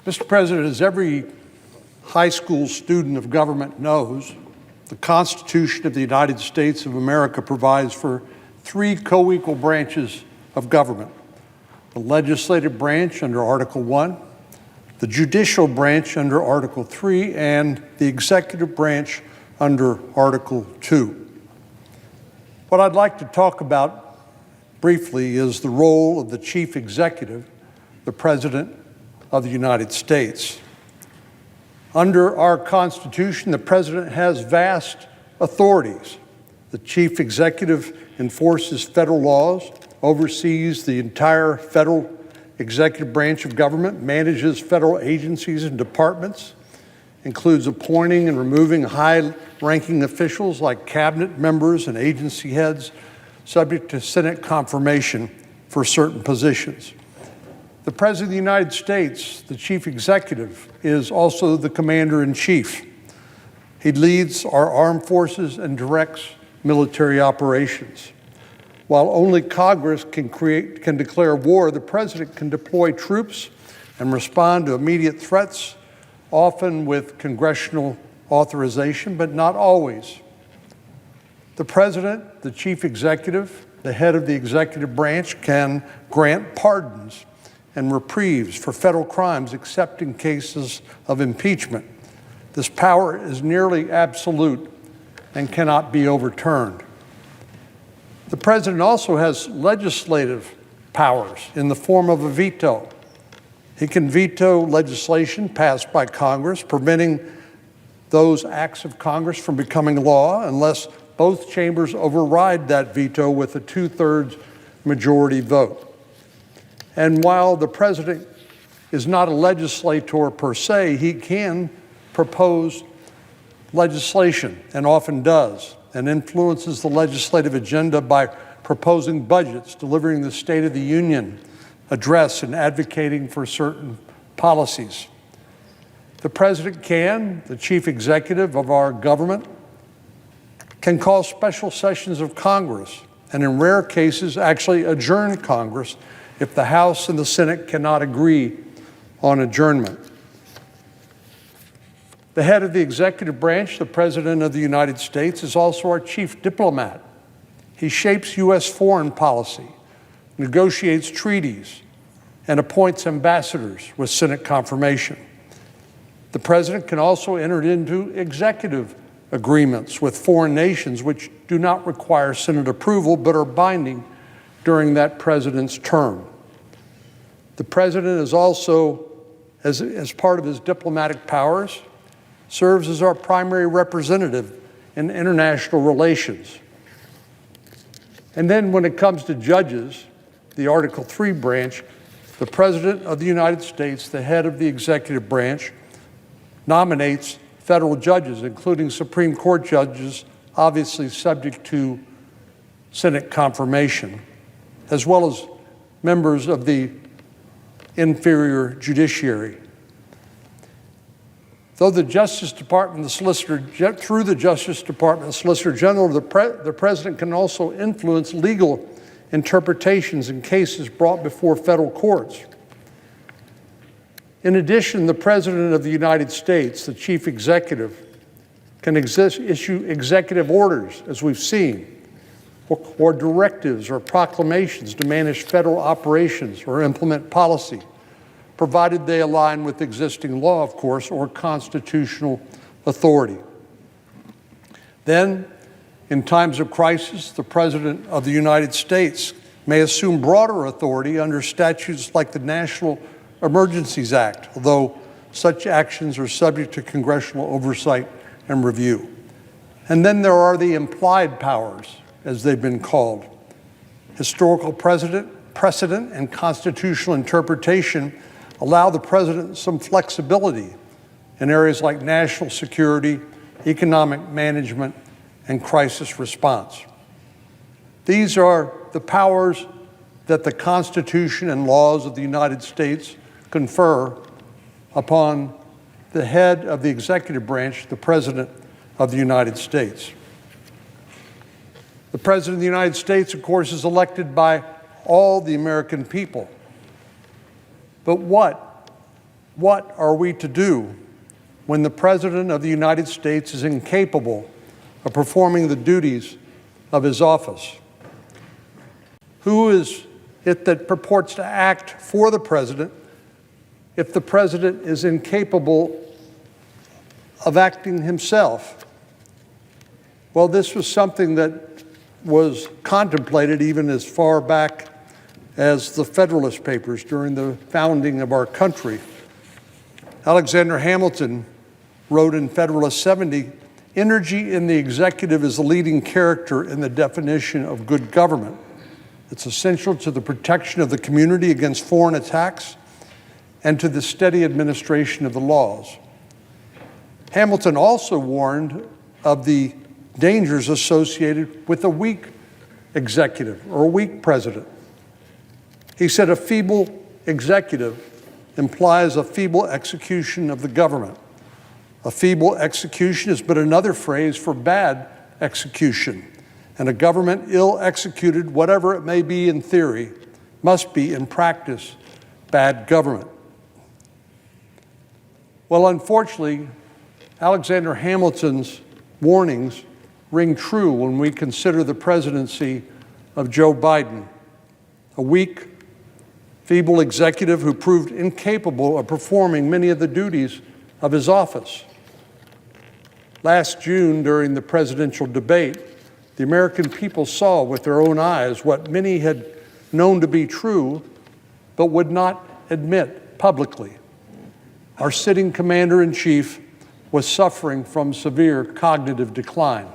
Mr. President, as every high school student of government knows, the Constitution of the United States of America provides for three co-equal branches of government: the legislative branch under Article 1, the judicial branch under Article 3, and the executive branch under Article 2. What I'd like to talk about briefly is the role of the chief executive, the President of the United States. Under our Constitution, the President has vast authorities. The chief executive enforces federal laws, oversees the entire federal executive branch of government, manages federal agencies and departments, includes appointing and removing high-ranking officials like cabinet members and agency heads, subject to Senate confirmation for certain positions. The President of the United States, the chief executive, is also the commander-in-chief. He leads our armed forces and directs military operations. While only Congress can declare war, the President can deploy troops and respond to immediate threats, often with congressional authorization, but not always. The President, the chief executive, the head of the executive branch, can grant pardons and reprieves for federal crimes except in cases of impeachment. This power is nearly absolute and cannot be overturned. The President also has legislative powers in the form of a veto. He can veto legislation passed by Congress, preventing those acts of Congress from becoming law unless both chambers override that veto with a 2/3 majority vote. And while the President is not a legislator per se, he can propose legislation, and often does, and influences the legislative agenda by proposing budgets, delivering the State of the Union address, and advocating for certain policies. The President can, the chief executive of our government, can call special sessions of Congress, and in rare cases actually adjourn Congress if the House and the Senate cannot agree on adjournment. The head of the executive branch, the President of the United States, is also our chief diplomat. He shapes U.S. foreign policy, negotiates treaties, and appoints ambassadors with Senate confirmation. The President can also enter into executive agreements with foreign nations which do not require Senate approval but are binding during that President's term. The President is also, as part of his diplomatic powers, serves as our primary representative in international relations. And then when it comes to judges, the Article 3 branch, the President of the United States, the head of the executive branch, nominates federal judges, including Supreme Court judges, obviously subject to Senate confirmation, as well as members of the inferior judiciary. Though the Justice Department, through the Justice Department, the Solicitor General, the President can also influence legal interpretations in cases brought before federal courts. In addition, the President of the United States, the chief executive, can issue executive orders, as we've seen, or directives or proclamations to manage federal operations or implement policy, provided they align with existing law, of course, or constitutional authority. Then, in times of crisis, the President of the United States may assume broader authority under statutes like the National Emergencies Act, although such actions are subject to congressional oversight and review. And then there are the implied powers, as they've been called. Historical precedent and constitutional interpretation allow the President some flexibility in areas like national security, economic management, and crisis response. These are the powers that the Constitution and laws of the United States confer upon the head of the executive branch, the President of the United States. The President of the United States, of course, is elected by all the American people. But what What are we to do when the President of the United States is incapable of performing the duties of his office? Who is it that purports to act for the President if the President is incapable of acting himself? Well, this was something that was contemplated even as far back as the Federalist Papers during the founding of our country. Alexander Hamilton wrote in Federalist 70, "Energy in the executive is the leading character in the definition of good government. It's essential to the protection of the community against foreign attacks and to the steady administration of the laws." Hamilton also warned of the dangers associated with a weak executive or a weak president. He said a feeble executive implies a feeble execution of the government. A feeble execution is but another phrase for bad execution, and a government ill executed, whatever it may be in theory, must be in practice bad government. Well, unfortunately, Alexander Hamilton's warnings ring true when we consider the presidency of Joe Biden, a weak, feeble executive who proved incapable of performing many of the duties of his office. Last June, during the presidential debate, the American people saw with their own eyes what many had known to be true, but would not admit publicly. Our sitting commander-in-chief was suffering from severe cognitive decline.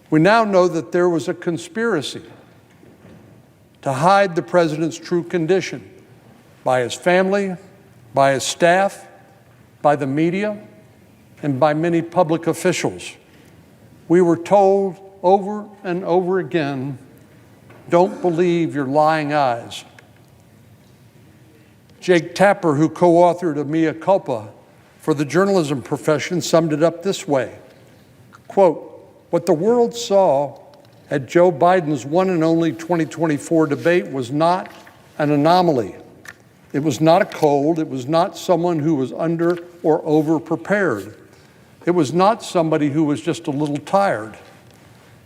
We now know that there was a conspiracy to hide the president's true condition by his family, by his staff, by the media, and by many public officials. We were told over and over again, "Don't believe your lying eyes." Jake Tapper, who co-authored a mea culpa for the journalism profession, summed it up this way, quote, "What the world saw at Joe Biden's one and only 2024 debate was not an anomaly. It was not a cold. It was not someone who was under or over prepared. It was not somebody who was just a little tired.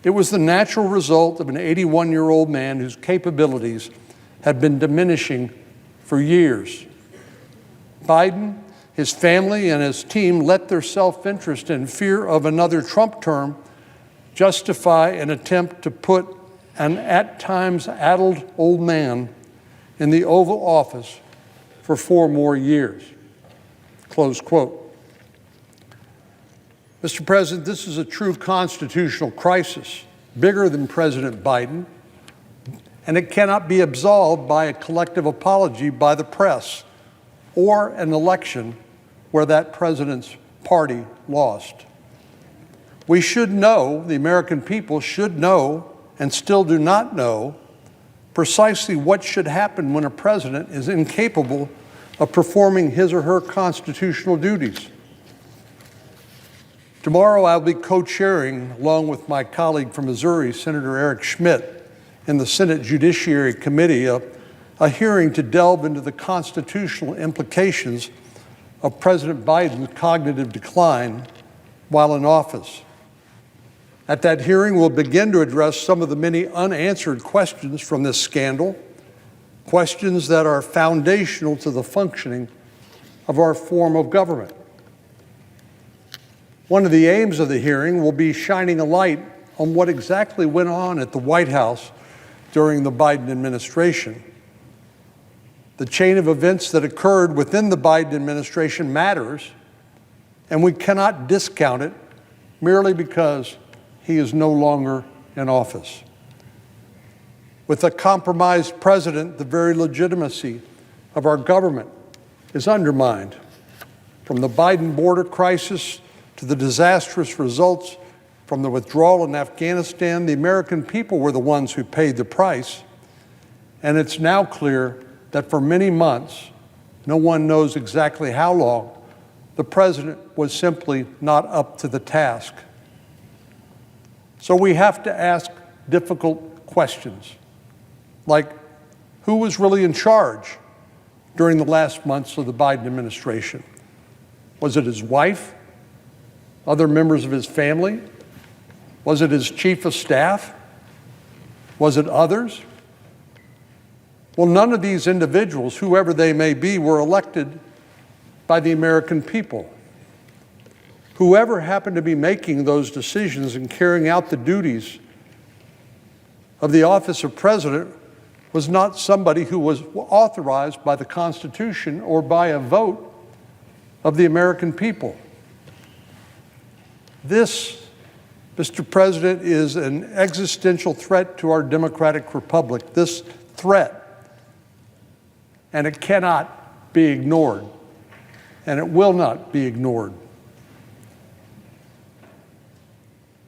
It was the natural result of an 81-year-old man whose capabilities had been diminishing for years. Biden, his family, and his team let their self-interest and fear of another Trump term justify an attempt to put an at times addled old man in the Oval Office for 4 more years." Close quote. Mr. President, this is a true constitutional crisis, bigger than President Biden, and it cannot be absolved by a collective apology by the press or an election where that president's party lost. We should know, the American people should know, and still do not know, precisely what should happen when a president is incapable of performing his or her constitutional duties. Tomorrow I'll be co-chairing, along with my colleague from Missouri, Senator Eric Schmitt, in the Senate Judiciary Committee, a hearing to delve into the constitutional implications of President Biden's cognitive decline while in office. At that hearing, we'll begin to address some of the many unanswered questions from this scandal, questions that are foundational to the functioning of our form of government. One of the aims of the hearing will be shining a light on what exactly went on at the White House during the Biden administration. The chain of events that occurred within the Biden administration matters, and we cannot discount it merely because he is no longer in office. With a compromised president, the very legitimacy of our government is undermined. From the Biden border crisis to the disastrous results from the withdrawal in Afghanistan, the American people were the ones who paid the price. And it's now clear that for many months, no one knows exactly how long, the president was simply not up to the task. So we have to ask difficult questions, like who was really in charge during the last months of the Biden administration? Was it his wife? Other members of his family? Was it his chief of staff? Was it others? Well, none of these individuals, whoever they may be, were elected by the American people. Whoever happened to be making those decisions and carrying out the duties of the office of president was not somebody who was authorized by the Constitution or by a vote of the American people. This, Mr. President, is an existential threat to our democratic republic. This threat, and it cannot be ignored, and it will not be ignored.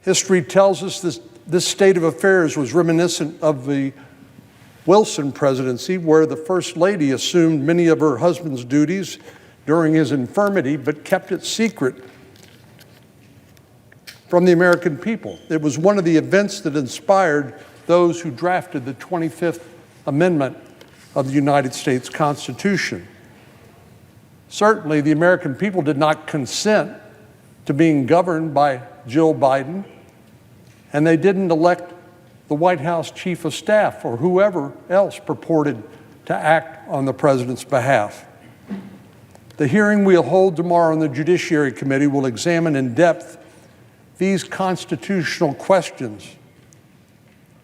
History tells us this state of affairs was reminiscent of the Wilson presidency, where the First Lady assumed many of her husband's duties during his infirmity, but kept it secret from the American people. It was one of the events that inspired those who drafted the 25th Amendment of the United States Constitution. Certainly, the American people did not consent to being governed by Jill Biden, and they didn't elect the White House chief of staff or whoever else purported to act on the president's behalf. The hearing we'll hold tomorrow in the Judiciary Committee will examine in depth these constitutional questions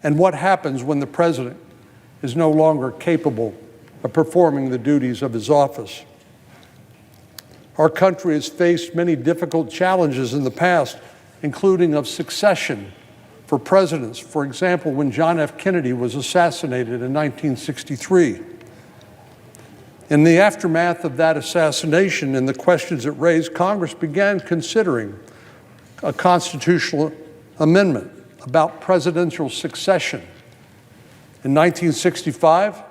and what happens when the president is no longer capable of performing the duties of his office. Our country has faced many difficult challenges in the past, including of succession for presidents. For example, when John F. Kennedy was assassinated in 1963. In the aftermath of that assassination and the questions it raised, Congress began considering a constitutional amendment about presidential succession. In 1965,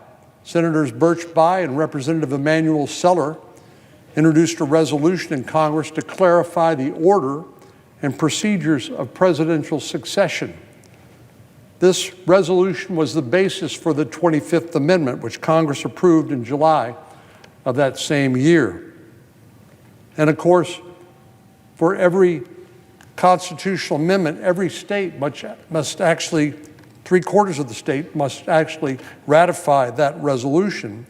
Senators Birch Bayh and Representative Emanuel Seller introduced a resolution in Congress to clarify the order and procedures of presidential succession. This resolution was the basis for the 25th Amendment, which Congress approved in July of that same year. And of course, for every constitutional amendment, every state must actually, 3/4 of the state must actually ratify that resolution.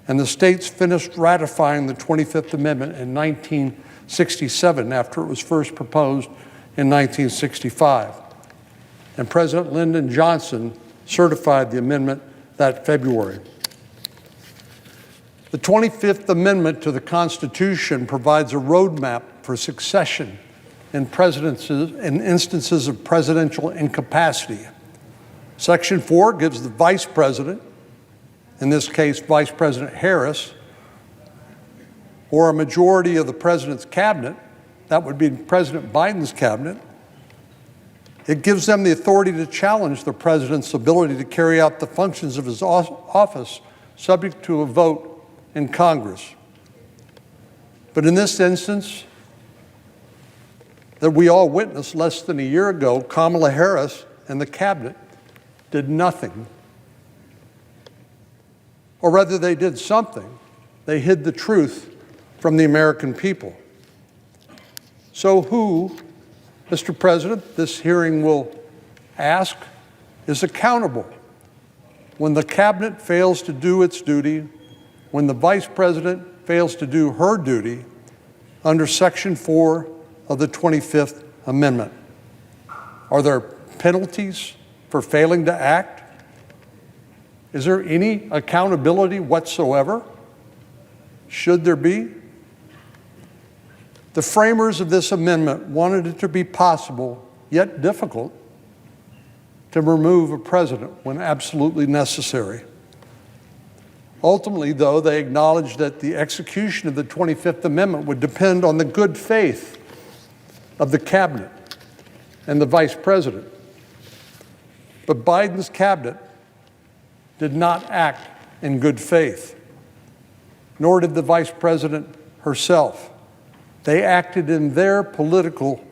And the states finished ratifying the 25th Amendment in 1967 after it was first proposed in 1965. And President Lyndon Johnson certified the amendment that February. The 25th Amendment to the Constitution provides a roadmap for succession in instances of presidential incapacity. Section 4 gives the Vice President, in this case Vice President Harris, or a majority of the President's cabinet, that would be President Biden's cabinet, it gives them the authority to challenge the President's ability to carry out the functions of his office subject to a vote in Congress. But in this instance that we all witnessed less than a year ago, Kamala Harris and the cabinet did nothing. Or rather, they did something. They hid the truth from the American people. So who, Mr. President, this hearing will ask, is accountable when the cabinet fails to do its duty, when the Vice President fails to do her duty under Section 4 of the 25th Amendment? Are there penalties for failing to act? Is there any accountability whatsoever? Should there be? The framers of this amendment wanted it to be possible, yet difficult, to remove a president when absolutely necessary. Ultimately, though, they acknowledged that the execution of the 25th Amendment would depend on the good faith of the cabinet and the vice president. But Biden's cabinet did not act in good faith, nor did the vice president herself. They acted in their political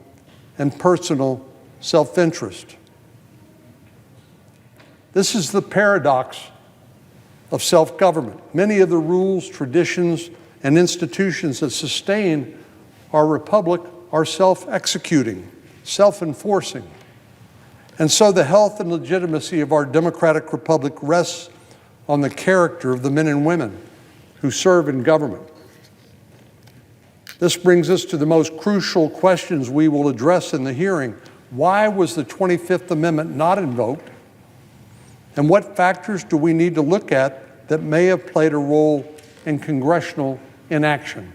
and personal self-interest. This is the paradox of self-government. Many of the rules, traditions, and institutions that sustain our republic are self-executing, self-enforcing. And so the health and legitimacy of our democratic republic rests on the character of the men and women who serve in government. This brings us to the most crucial questions we will address in the hearing. Why was the 25th Amendment not invoked? And what factors do we need to look at that may have played a role in congressional inaction?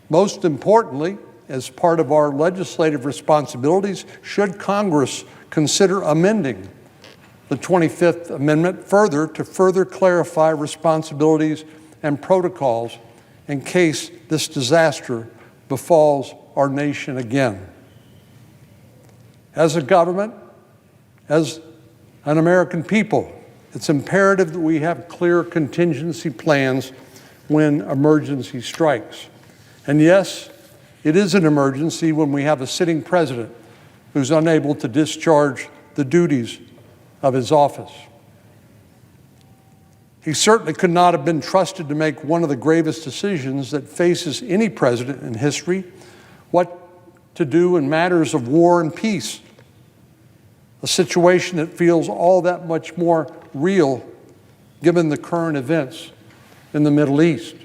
Most importantly, as part of our legislative responsibilities, should Congress consider amending the 25th Amendment further to further clarify responsibilities and protocols in case this disaster befalls our nation again? As a government, as an American people, it's imperative that we have clear contingency plans when emergency strikes. And yes, it is an emergency when we have a sitting president who's unable to discharge the duties of his office. He certainly could not have been trusted to make one of the gravest decisions that faces any president in history: what to do in matters of war and peace, a situation that feels all that much more real given the current events in the Middle East.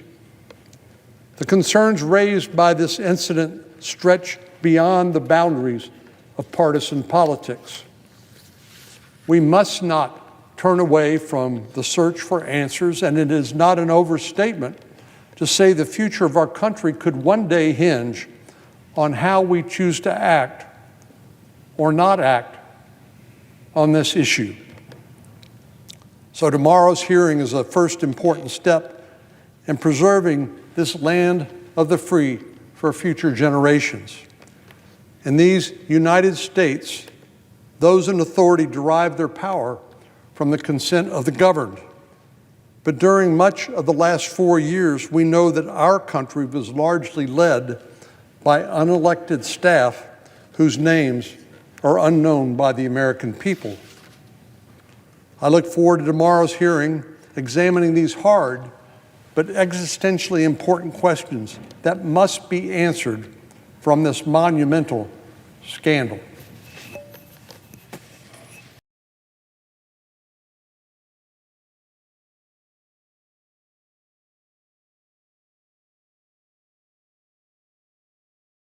The concerns raised by this incident stretch beyond the boundaries of partisan politics. We must not turn away from the search for answers, and it is not an overstatement to say the future of our country could one day hinge on how we choose to act or not act on this issue. So tomorrow's hearing is a first important step in preserving this land of the free for future generations. In these United States, those in authority derive their power from the consent of the governed. But during much of the last 4 years, we know that our country was largely led by unelected staff whose names are unknown by the American people. I look forward to tomorrow's hearing, examining these hard but existentially important questions that must be answered from this monumental scandal.